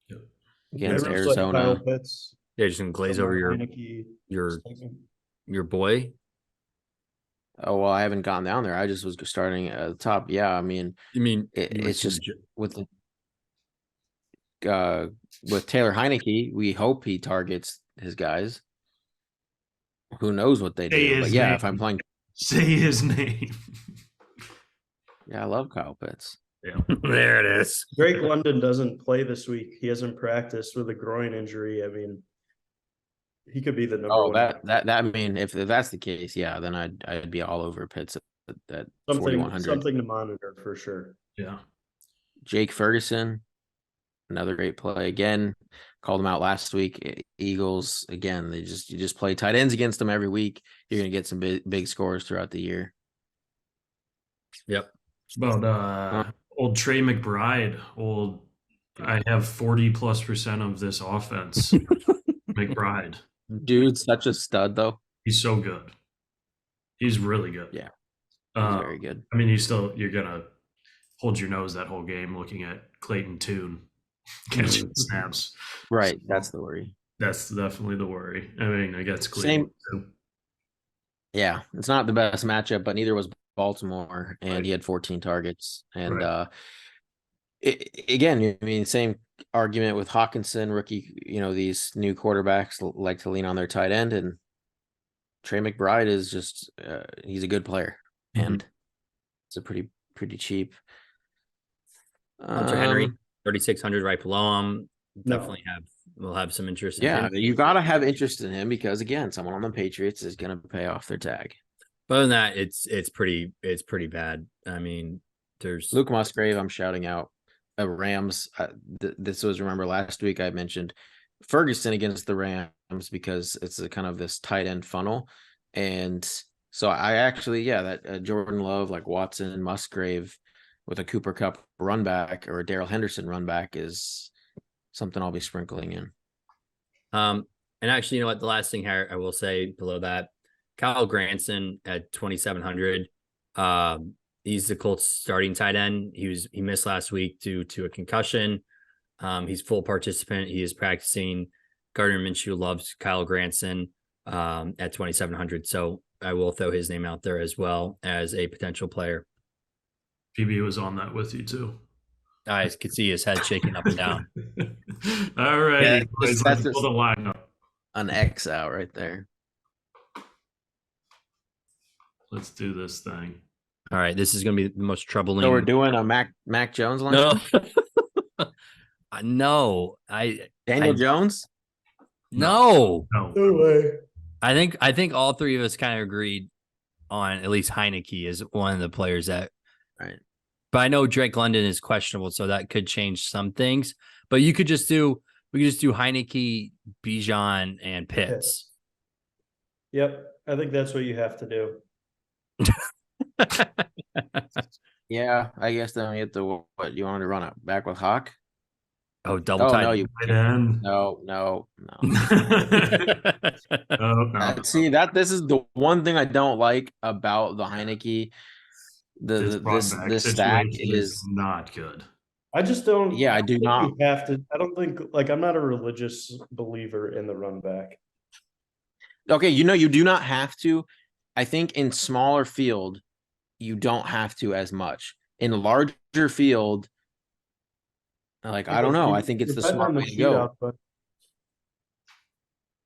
Yep. Against Kyle Arizona. Pitts, They're just going to glaze over your boy. Oh well, I haven't gone down there. I just was starting at the top. Yeah, I mean, You mean it's just with with Taylor Heineke, we hope he targets his guys. Who knows what they say do? But his yeah, name? if I'm playing, Say his name. yeah, I love Kyle Pitts. Yeah. there it is. Drake London doesn't play this week. He hasn't practiced with a groin injury. I mean, he could be the number Oh, one. that I mean, if that's the case, yeah, then I'd be all over Pitts at 4,100. Something to monitor for sure. Yeah. Jake Ferguson, another great play. Again, called him out last week. Eagles, again, you just play tight ends against them every week. You're gonna get some big scores throughout the year. Yep. It's about old Trey McBride. I have 40+% of this offense. McBride. Dude's such a stud, though. He's so good. He's really good. Yeah, he's very good. I mean, you're gonna hold your nose that whole game looking at Clayton Tune catching snaps. Right, that's the worry. That's definitely the worry. I mean, I guess Same. Yeah, it's not the best matchup, but neither was Baltimore, and Right. he had 14 targets. And Right. Again, I mean, same argument with Hawkinson, rookie. These new quarterbacks like to lean on their tight end, and Trey McBride is just he's a good player, and it's a pretty cheap. Hunter Henry, 3,600 right below him. Definitely we'll have some interest in Yeah, him. you got to have interest in him because again, someone on the Patriots is going to pay off their tag. But other than that, it's pretty bad. I mean, there's Luke Musgrave. I'm shouting out. Rams. This was, remember last week I mentioned Ferguson against the Rams because it's a kind of this tight end funnel, and so I actually that Jordan Love, like Watson, Musgrave with a Cooper Kupp run back or a Darrell Henderson run back is something I'll be sprinkling in. And actually, you know what? The last thing here I will say below that, Kyle Granson at 2,700. He's the Colts starting tight end. He missed last week due to a concussion. He's full participant. He is practicing. Gardner Minshew loves Kyle Granson at 2,700. So I will throw his name out there as well as a potential player. PB was on that with you too. I could see his head shaking up and down. All right. Yeah, Let's that's pull the lineup. An X out right there. Let's do this thing. All right, this is going to be the most troubling. So we're doing a Mac Jones line? No. No. Daniel Jones? No. No way. I think all three of us kind of agreed on at least Heineke is one of the players that. Right. But I know Drake London is questionable, so that could change some things. But we could just do Heineke, Bijan, and Pitts. Yep. I think that's what you have to do. Yeah, I guess then we get to what you wanted to run it back with Hawk. Oh, double Oh tight. no, you no. No. See that this is the one thing I don't like about the Heineke. This stack is not good. I just don't. Yeah, I do not. You have to. I don't think I'm not a religious believer in the run back. Okay, you do not have to. I think in smaller field, you don't have to as much. In larger field, I don't know. I think it's the smart way to go. But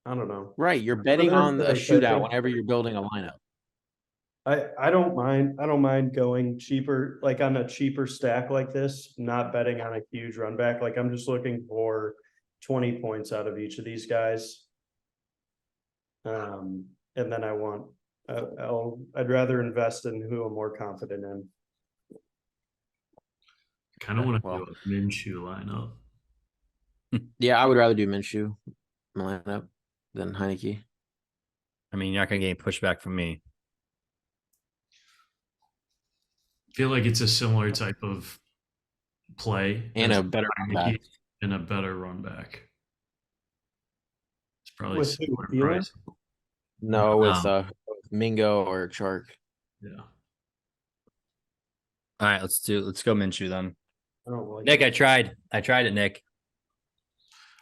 I don't know. Right, you're betting on a shootout whenever you're building a lineup. I don't mind. I don't mind going cheaper, like on a cheaper stack like this, not betting on a huge run back. Like I'm just looking for 20 points out of each of these guys. And then I'd rather invest in who I'm more confident in. Kind of want to do a Minshew lineup. Yeah, I would rather do Minshew lineup than Heineke. I mean, you're not going to get any pushback from me. I feel like it's a similar type of play and a better run back. And a better run back. It's probably With similar who, price. No, with Mingo or Chark. Yeah. All right, let's go Minshew then. I don't like Nick, I tried it, Nick.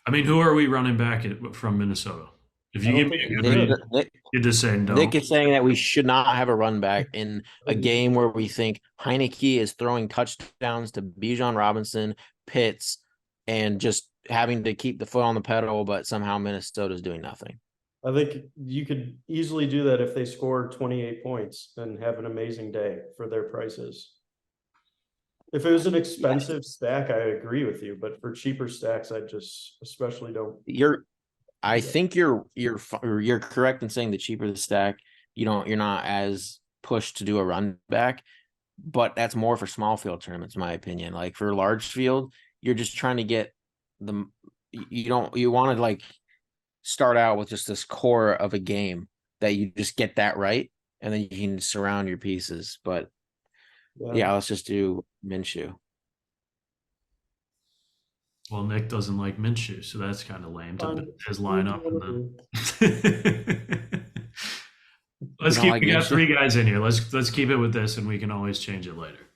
I mean, who are we running back from Minnesota? If I you don't give me think a you good Nick, should. reason, Nick, you're just saying no. Nick is saying that we should not have a run back in a game where we think Heineke is throwing touchdowns to Bijan Robinson, Pitts, and just having to keep the foot on the pedal, but somehow Minnesota's doing nothing. I think you could easily do that if they score 28 points and have an amazing day for their prices. If it was an expensive stack, I agree with you, but for cheaper stacks, I just especially don't. I think you're correct in saying the cheaper the stack, you're not as pushed to do a run back, but that's more for small field tournaments, in my opinion. Like for large field, you're just trying to get the you want to like start out with just this core of a game that you just get that right, and then you can surround your pieces. But yeah, let's just do Minshew. Well, Nick doesn't like Minshew, so that's kind of lame to Fine. bet his lineup. And then... You don't like we got Minshew? 3 guys in here. Let's keep it with this, and we can always change it later.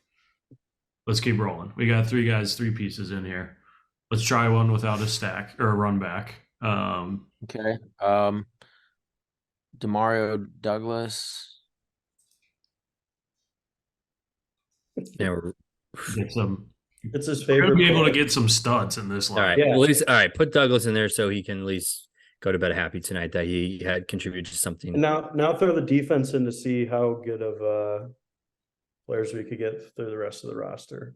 Let's keep rolling. We got 3 guys, 3 pieces in here. Let's try one without a stack or a run back. Okay. Demario Douglas. Yeah, Get some. It's his We're gonna favorite. be able to player. get some studs in this line. all right. Yeah. At least, all right. Put Douglas in there so he can at least go to bed happy tonight that he had contributed to something. And now throw the defense in to see how good of players we could get through the rest of the roster.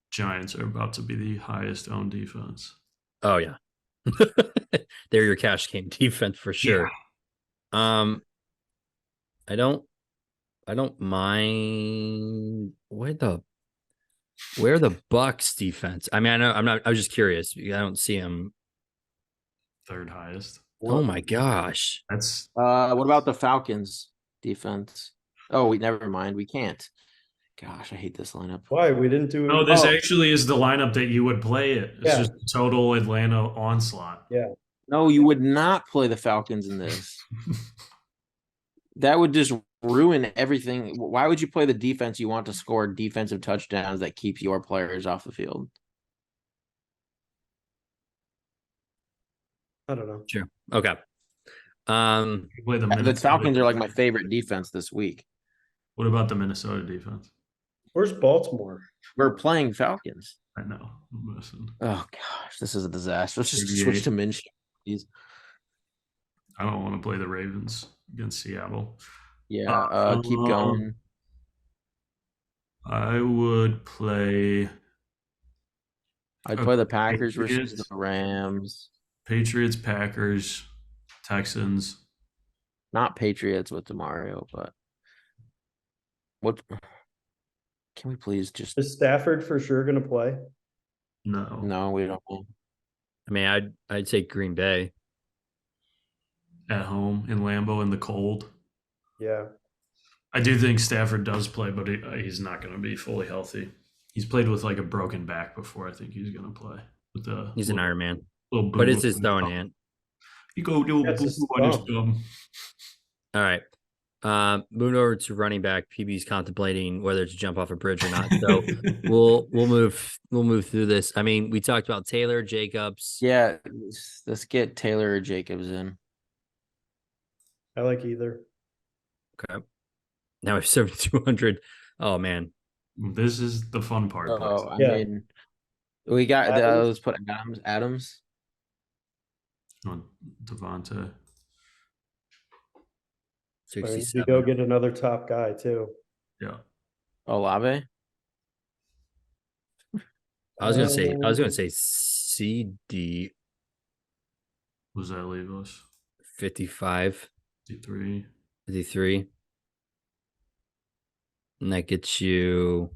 Giants are about to be the highest owned defense. Oh yeah, they're your cash game defense for sure. Yeah. I don't mind where the Bucks defense. I mean, I know I was just curious. I don't see him 3rd highest. Oh my gosh. That's what about the Falcons defense? Oh, never mind. We can't. Gosh, I hate this lineup. Why we didn't do? no. This actually is the lineup that you would play it. It's Yeah. just total Atlanta onslaught. Yeah. No, you would not play the Falcons in this. That would just ruin everything. Why would you play the defense you want to score defensive touchdowns that keep your players off the field? I don't know. Sure. Okay. You play The Falcons are like my favorite defense this week. What about the Minnesota defense? Where's Baltimore? We're playing Falcons. I know. I'm missing. Oh gosh, this is a disaster. Let's just switch to Minshew, please. I don't want to play the Ravens against Seattle. Yeah, keep going. I would play. I'd play the Packers Patriots. versus the Rams. Patriots, Packers, Texans. Not Patriots with DeMario, but what? Can we please just? Is Stafford for sure going to play? No. No, we don't. I mean, I'd say Green Bay. At home in Lambeau in the cold. Yeah. I do think Stafford does play, but he's not going to be fully healthy. He's played with like a broken back before. I think he's going to play. He's an Iron Man. Little But it's his throwing hand. You go do a That's his boo-boo on his thumb. All thumb. right. Moving over to running back. PB's contemplating whether to jump off a bridge or not. So we'll move through this. I mean, we talked about Taylor, Jacobs. Yeah, let's get Taylor or Jacobs in. I like either. Okay. Now we have 7,200. Oh man. This is the fun part. Oh, I Yeah. mean, we got Adams. let's put Adams. Devonta. 67. You go get another top guy too. Yeah. Olave. I was gonna say CD What does that leave us? 55, 53. 53. And that gets you.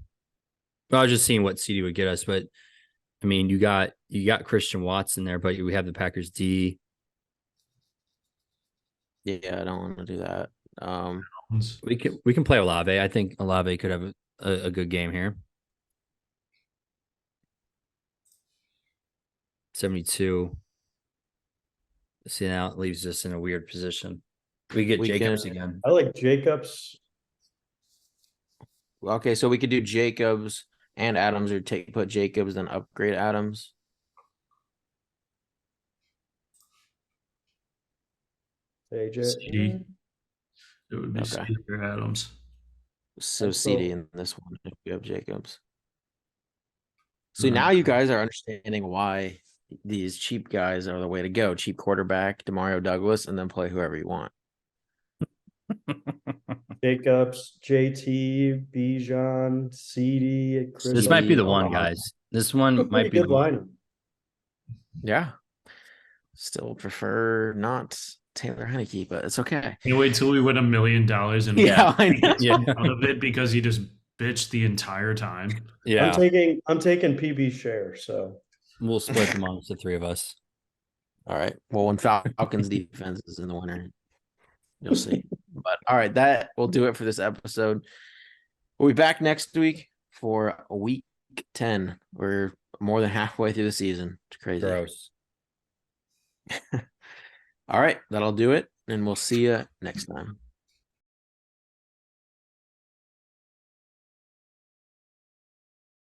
Well, I was just seeing what CD would get us, but I mean, you got Christian Watson there, but we have the Packers D. Yeah, I don't want to do that. We can play Olave. I think Olave could have a good game here. 72. See, now it leaves us in a weird position. We get Jacobs again. I like Jacobs. Okay, so we could do Jacobs and Adams, or put Jacobs then upgrade Adams. AJ. CD. It would be Okay. CD or Adams. So I'd CD still- in this one if you have Jacobs. So Mm-hmm. now you guys are understanding why these cheap guys are the way to go. Cheap quarterback, Demario Douglas, and then play whoever you want. Jacobs, JT, Bijan, CD, Chris. This might be the CD, one, Olave. guys. This one Pretty might be good the one. line. Yeah. Still prefer not Taylor Heineke, but it's okay. Can't wait till we win $1 million and Yeah, I we know. get some out of it because he just bitched the entire time. Yeah, I'm taking PB share, so we'll split amongst the three of us. All right. Well, when Falcons defense is in the winter, you'll see. But all right, that will do it for this episode. We'll be back next week for week 10. We're more than halfway through the season. It's crazy. Gross. All right, that'll do it, and we'll see you next time.